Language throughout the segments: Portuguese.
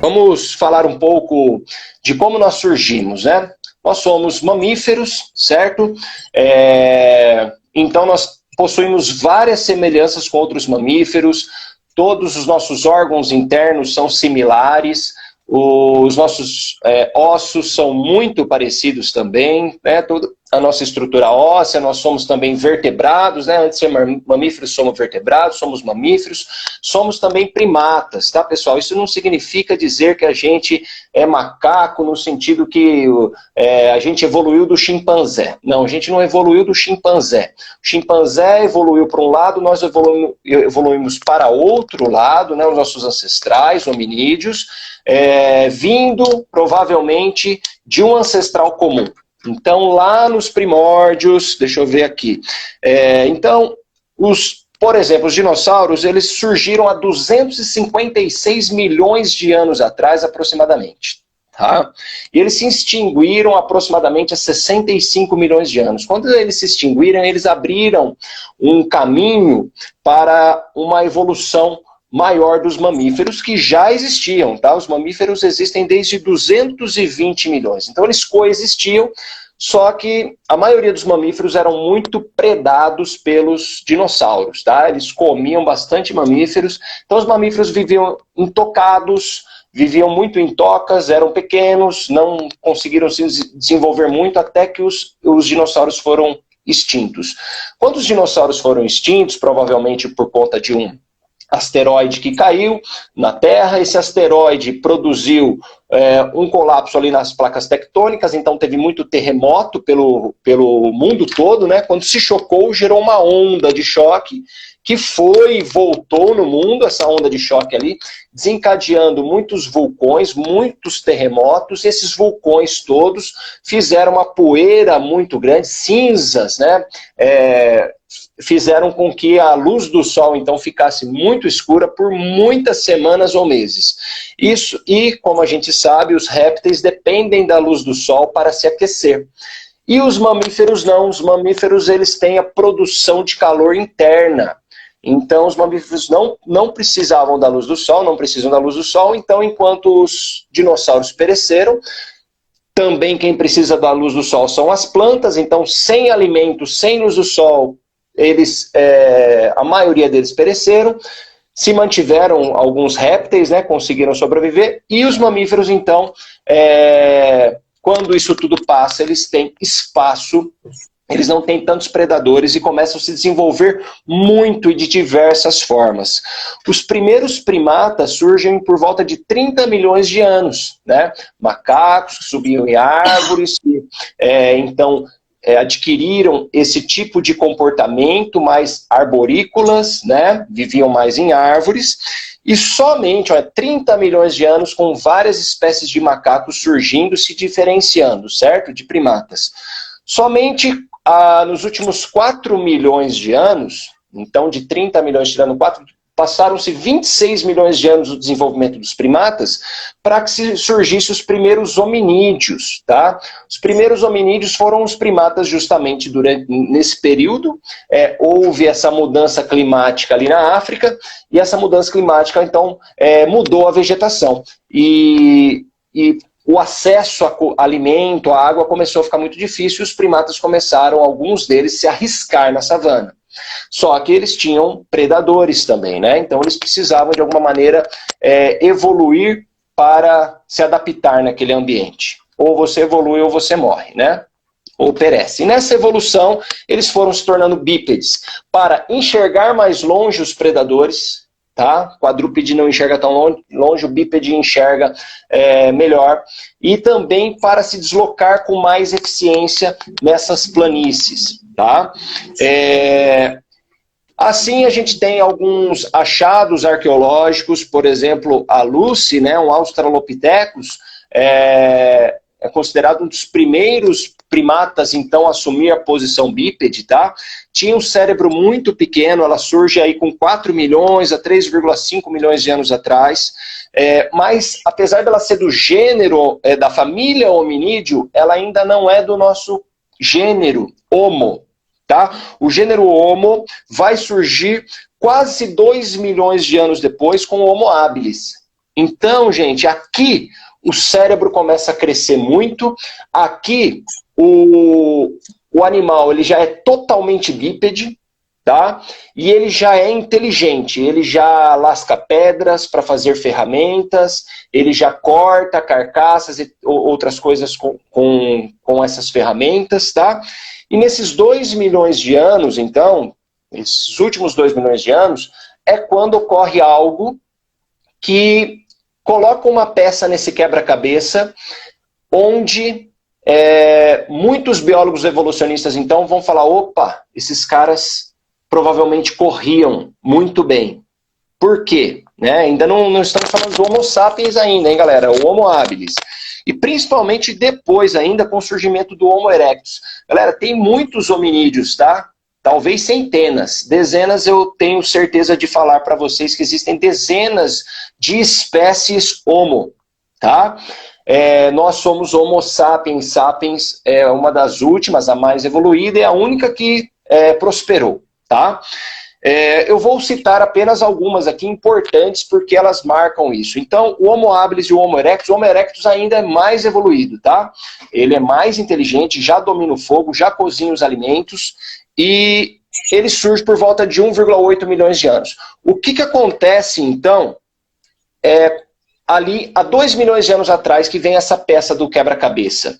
Vamos falar um pouco de como nós surgimos, né? Nós somos mamíferos, certo? Então nós possuímos várias semelhanças com outros mamíferos, todos os nossos órgãos internos são similares, os nossos ossos são muito parecidos também, né? Toda a nossa estrutura óssea, nós somos também vertebrados, né? Antes de ser mamíferos, somos vertebrados, somos mamíferos, somos também primatas, tá, pessoal? Isso não significa dizer que a gente é macaco no sentido que a gente evoluiu do chimpanzé. Não, a gente não evoluiu do chimpanzé. O chimpanzé evoluiu para um lado, nós evoluímos para outro lado, né? Os nossos ancestrais, hominídeos, vindo provavelmente de um ancestral comum. Então, lá nos primórdios, deixa eu ver aqui, por exemplo, os dinossauros, eles surgiram há 256 milhões de anos atrás, aproximadamente. Tá? E eles se extinguiram aproximadamente há 65 milhões de anos. Quando eles se extinguiram, eles abriram um caminho para uma evolução maior dos mamíferos que já existiam, tá? Os mamíferos existem desde 220 milhões. Então eles coexistiam, só que a maioria dos mamíferos eram muito predados pelos dinossauros, tá? Eles comiam bastante mamíferos, então os mamíferos viviam intocados, viviam muito em tocas, eram pequenos, não conseguiram se desenvolver muito até que os dinossauros foram extintos. Quando os dinossauros foram extintos, provavelmente por conta de um asteroide que caiu na Terra, esse asteroide produziu um colapso ali nas placas tectônicas, então teve muito terremoto pelo mundo todo, né? Quando se chocou, gerou uma onda de choque, que foi e voltou no mundo, essa onda de choque ali, desencadeando muitos vulcões, muitos terremotos, e esses vulcões todos fizeram uma poeira muito grande, cinzas, né? Fizeram com que a luz do sol, então, ficasse muito escura por muitas semanas ou meses. Isso, e, como a gente sabe, os répteis dependem da luz do sol para se aquecer. E os mamíferos não, os mamíferos eles têm a produção de calor interna. Então, os mamíferos não precisavam da luz do sol, não precisam da luz do sol, então, enquanto os dinossauros pereceram, também quem precisa da luz do sol são as plantas, então, sem alimento, sem luz do sol, a maioria deles pereceram, se mantiveram alguns répteis, né, conseguiram sobreviver, e os mamíferos, então, quando isso tudo passa, eles têm espaço, eles não têm tantos predadores e começam a se desenvolver muito e de diversas formas. Os primeiros primatas surgem por volta de 30 milhões de anos, né? Macacos que subiam em árvores, então adquiriram esse tipo de comportamento mais arborícolas, né? Viviam mais em árvores, e somente 30 milhões de anos com várias espécies de macacos surgindo, se diferenciando, certo? De primatas. Somente nos últimos 4 milhões de anos, então de 30 milhões tirando 4, passaram-se 26 milhões de anos do desenvolvimento dos primatas para que surgissem os primeiros hominídeos, tá? Os primeiros hominídeos foram os primatas justamente nesse período. Houve essa mudança climática ali na África, e essa mudança climática, então, mudou a vegetação. E o acesso a alimento, a água, começou a ficar muito difícil, e os primatas começaram, alguns deles, se arriscar na savana. Só que eles tinham predadores também, né? Então eles precisavam, de alguma maneira, evoluir para se adaptar naquele ambiente. Ou você evolui ou você morre, né? Ou perece. E nessa evolução, eles foram se tornando bípedes para enxergar mais longe os predadores, tá? O quadrúpede não enxerga tão longe, o bípede enxerga melhor, e também para se deslocar com mais eficiência nessas planícies, tá? Assim a gente tem alguns achados arqueológicos, por exemplo, a Lucy, né, um Australopithecus, é considerado um dos primeiros primatas, então, a assumir a posição bípede, tá? Tinha um cérebro muito pequeno, ela surge aí com 4 milhões a 3,5 milhões de anos atrás, mas apesar dela ser do gênero, da família hominídeo, ela ainda não é do nosso gênero Homo, tá? O gênero Homo vai surgir quase 2 milhões de anos depois com o Homo habilis. Então, gente, aqui o cérebro começa a crescer muito, aqui o animal ele já é totalmente bípede, tá? E ele já é inteligente, ele já lasca pedras para fazer ferramentas, ele já corta carcaças e outras coisas com essas ferramentas, tá? E nesses 2 milhões de anos, então, esses últimos 2 milhões de anos, é quando ocorre algo que coloca uma peça nesse quebra-cabeça, onde muitos biólogos evolucionistas, então, vão falar, opa, esses caras provavelmente corriam muito bem. Por quê? Né? Ainda não estamos falando do Homo sapiens ainda, hein, galera? O Homo habilis. E principalmente depois ainda com o surgimento do Homo erectus. Galera, tem muitos hominídeos, tá? Talvez centenas. Dezenas eu tenho certeza de falar para vocês que existem dezenas de espécies Homo, tá? Nós somos Homo sapiens. Sapiens é uma das últimas, a mais evoluída, e a única que prosperou. Tá? Eu vou citar apenas algumas aqui importantes porque elas marcam isso. Então, o Homo habilis e o Homo erectus ainda é mais evoluído, tá? Ele é mais inteligente, já domina o fogo, já cozinha os alimentos e ele surge por volta de 1,8 milhões de anos. O que acontece, então, ali há 2 milhões de anos atrás que vem essa peça do quebra-cabeça.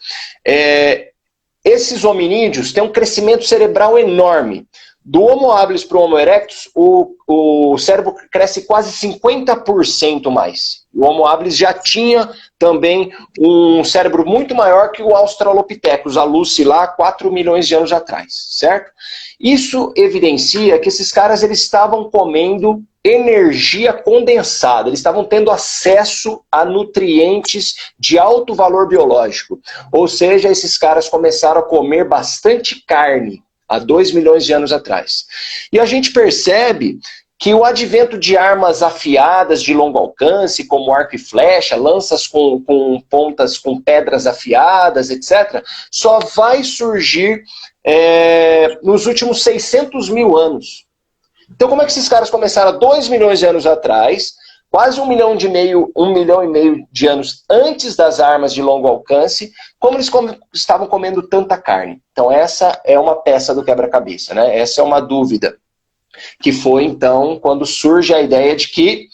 Esses hominídeos têm um crescimento cerebral enorme. Do Homo habilis para o Homo erectus, o cérebro cresce quase 50% mais. O Homo habilis já tinha também um cérebro muito maior que o Australopithecus, a Lucy lá, 4 milhões de anos atrás, certo? Isso evidencia que esses caras eles estavam comendo energia condensada, eles estavam tendo acesso a nutrientes de alto valor biológico. Ou seja, esses caras começaram a comer bastante carne há 2 milhões de anos atrás. E a gente percebe que o advento de armas afiadas de longo alcance, como arco e flecha, lanças com pontas com pedras afiadas, etc., só vai surgir nos últimos 600 mil anos. Então como é que esses caras começaram há 2 milhões de anos atrás, quase 1 milhão e meio de anos antes das armas de longo alcance, como eles estavam comendo tanta carne? Então essa é uma peça do quebra-cabeça, né? Essa é uma dúvida. Que foi então quando surge a ideia de que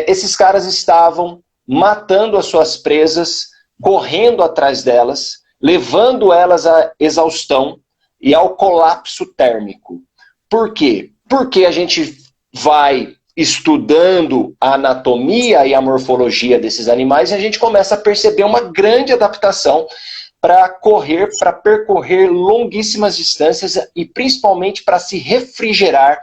esses caras estavam matando as suas presas, correndo atrás delas, levando elas à exaustão e ao colapso térmico. Por quê? Porque a gente vai estudando a anatomia e a morfologia desses animais, e a gente começa a perceber uma grande adaptação para percorrer longuíssimas distâncias e principalmente para se refrigerar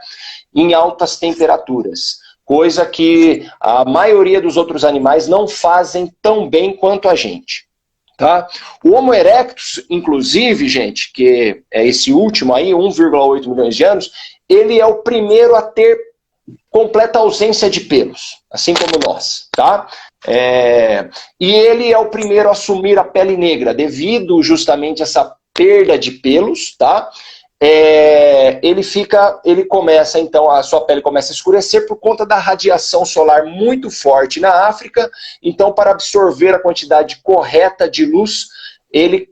em altas temperaturas, coisa que a maioria dos outros animais não fazem tão bem quanto a gente. Tá? O Homo erectus, inclusive, gente, que é esse último aí, 1,8 milhões de anos, ele é o primeiro a ter completa ausência de pelos, assim como nós, tá? E ele é o primeiro a assumir a pele negra, devido justamente a essa perda de pelos, tá? Ele começa, então, a sua pele começa a escurecer por conta da radiação solar muito forte na África. Então, para absorver a quantidade correta de luz, ele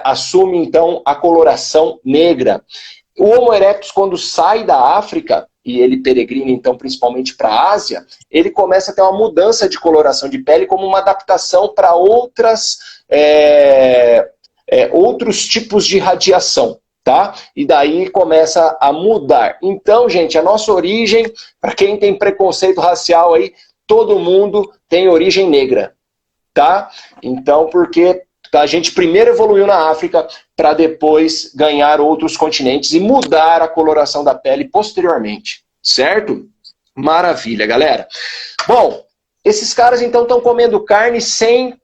assume, então, a coloração negra. O Homo erectus, quando sai da África, e ele peregrina, então, principalmente para a Ásia, ele começa a ter uma mudança de coloração de pele como uma adaptação para outros tipos de radiação, tá? E daí começa a mudar. Então, gente, a nossa origem, para quem tem preconceito racial aí, todo mundo tem origem negra, tá? Então, porque a gente primeiro evoluiu na África para depois ganhar outros continentes e mudar a coloração da pele posteriormente, certo? Maravilha, galera. Bom, esses caras então estão comendo carne sem...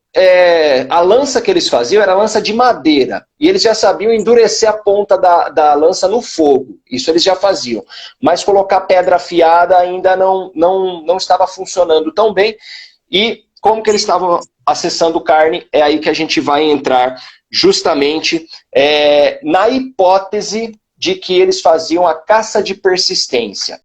a lança que eles faziam era lança de madeira, e eles já sabiam endurecer a ponta da lança no fogo, isso eles já faziam, mas colocar pedra afiada ainda não estava funcionando tão bem. E como que eles estavam acessando carne, é aí que a gente vai entrar justamente na hipótese de que eles faziam a caça de persistência.